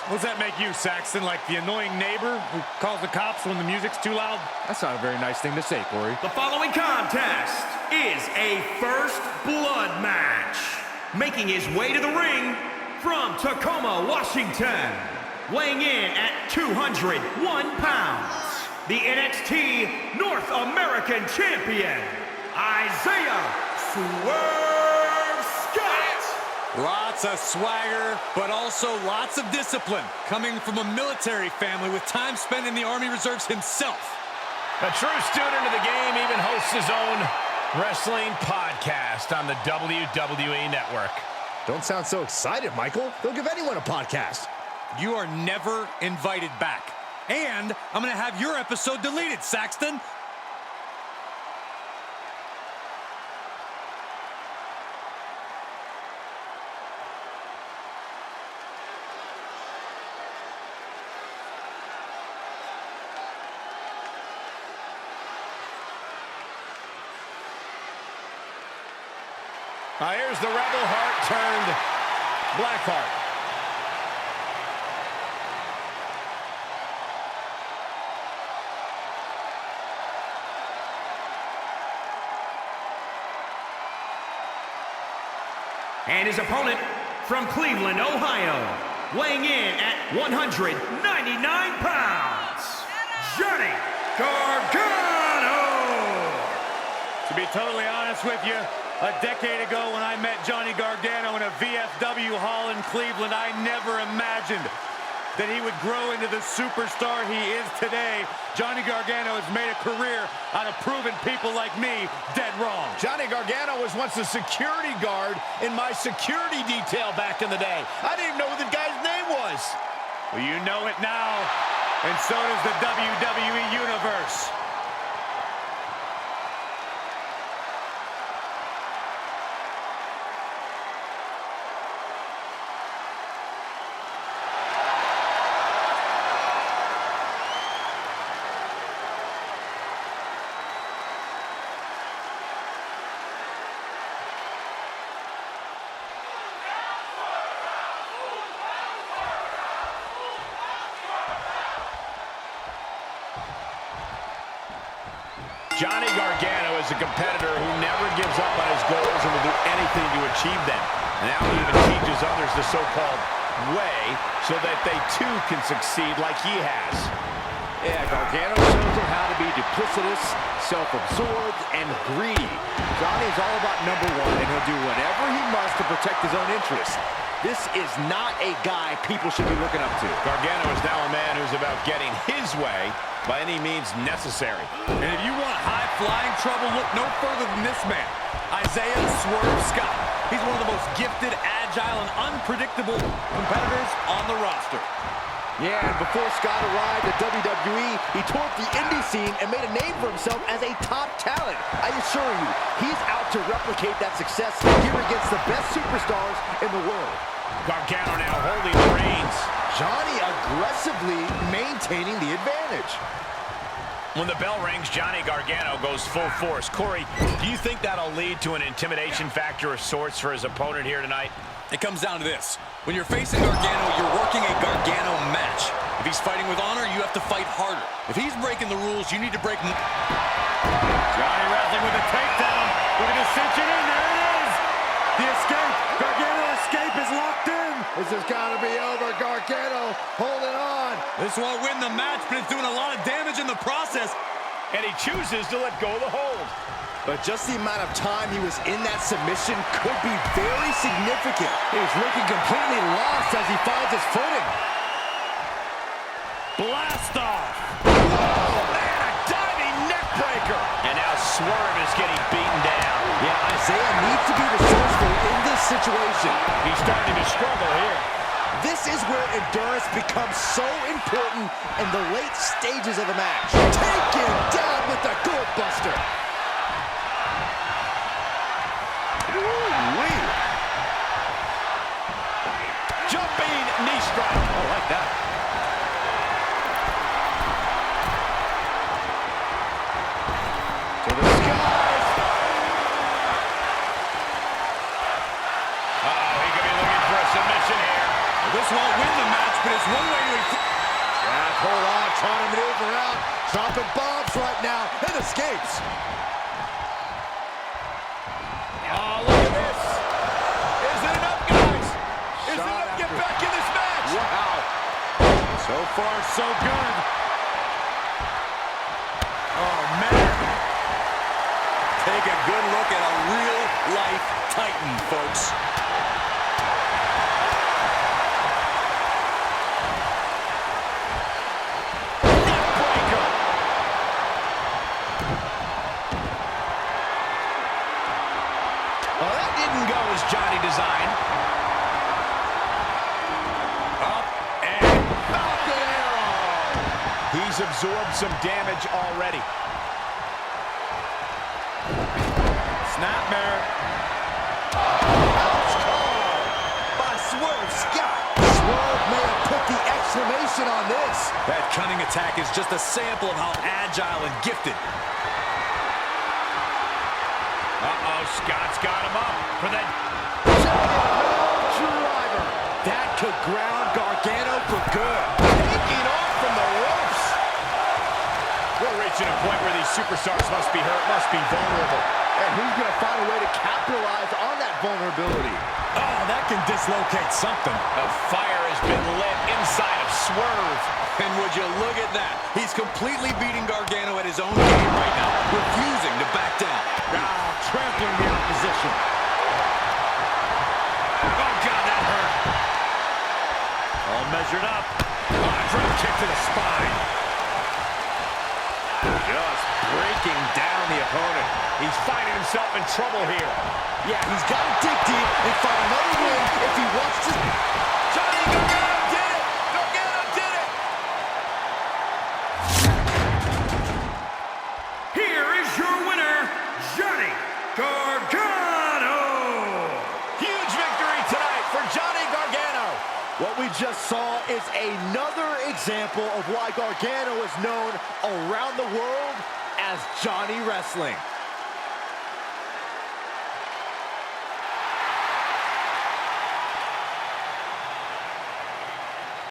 What does that make you, Saxton? Like the annoying neighbor who calls the cops when the music's too loud? That's not a very nice thing to say, Corey. The following contest is a first blood match. Making his way to the ring from Tacoma, Washington, weighing in at 201 pounds, the NXT North American Champion, Isiah Swerve Scott. Lots of swagger, but also lots of discipline. Coming from a military family with time spent in the Army Reserves himself. A true student of the game, even hosts his own wrestling podcast on the WWE Network. Don't sound so excited, Michael. They'll give anyone a podcast. You are never invited back. And I'm going to have your episode deleted, Saxton. Here's the Rebel Heart turned Black Heart. And his opponent from Cleveland, Ohio, weighing in at 199 pounds, Johnny Gargano. To be totally honest with you, a decade ago when I met Johnny Gargano in a VFW hall in Cleveland, I never imagined that he would grow into the superstar he is today. Johnny Gargano has made a career out of proving people like me dead wrong. Johnny Gargano was once a security guard in my security detail back in the day. I didn't even know what the guy's name was. Well, you know it now, and so does the WWE Universe. Johnny Gargano is a competitor who never gives up on his goals and will do anything to achieve them. Now he even teaches others the so-called way so that they too can succeed like he has. Yeah, Gargano shows him how to be duplicitous, self-absorbed, and greedy. Johnny's all about number one, and he'll do whatever he must to protect his own interests. This is not a guy people should be looking up to. Gargano is now a man who's about getting his way by any means necessary. And if you want high-flying trouble, look no further than this man, Isiah Swerve Scott. He's one of the most gifted, agile, and unpredictable competitors on the roster. Yeah, and before Scott arrived at WWE, he tore up the indie scene and made a name for himself as a top talent. I assure you, he's out to replicate that success here against the best superstars in the world. Gargano now holding the reins. Johnny aggressively maintaining the advantage. When the bell rings, Johnny Gargano goes full force. Corey, do you think that'll lead to an intimidation factor of sorts for his opponent here tonight? It comes down to this. When you're facing Gargano, you're working a Gargano match. If he's fighting with honor, you have to fight harder. If he's breaking the rules, you need to break... Johnny wrestling with a takedown. Look at the cinching in. There it is. The escape. Gargano escape is locked in. This has got to be over. Gargano holding on. This won't win the match, but it's doing a lot of damage in the process. And he chooses to let go of the hold. But just the amount of time he was in that submission could be very significant. He's looking completely lost as he finds his footing. Blast off. Oh, man, a diving neck breaker. And now Swerve is getting beaten down. Yeah, Isiah needs to be resourceful in this situation. He's starting to struggle here. This is where endurance becomes so important in the late stages of the match. Taken down with the gourd buster. Ooh-wee. Jumping knee strike. I like that. To the skies. Uh-oh, he could be looking for a submission here. This won't win the match, but it's one trying to maneuver out, dropping bombs right now, and escapes. Oh, look at this. Is it enough, guys? Is it enough to get back in this match? Wow. So far, so good. Oh, man. Take a good look at a real-life Titan, folks. Neckbreaker. Well, that didn't go as Johnny designed. Up and Falcon Arrow. He's absorbed some damage already. Snapmare. Ouch call by Swerve Scott. Swerve may have put the exclamation on this. That cunning attack is just a sample of how agile and gifted. Uh-oh, Scott's got him up for the Driver. That could ground Gargano for good. taking off from the ropes. We're reaching a point where these superstars must be hurt, must be vulnerable. And who's going to find a way to capitalize on that vulnerability? Oh, that can dislocate something. A fire has been lit inside of Swerve. And would you look at that? He's completely beating Gargano at his own game right now, refusing to back down. Trampling the opposition. Oh, God, that hurt. All measured up. Oh, drop kick to the spine. Just breaking down the opponent. He's finding himself in trouble here. Yeah, he's got to dig deep and find another win if he wants to. Johnny Gargano did it! Gargano did it! Here is your winner, Johnny Gargano. Huge victory tonight for Johnny Gargano. What we just saw is another example of why Gargano is known around the world as Johnny Wrestling.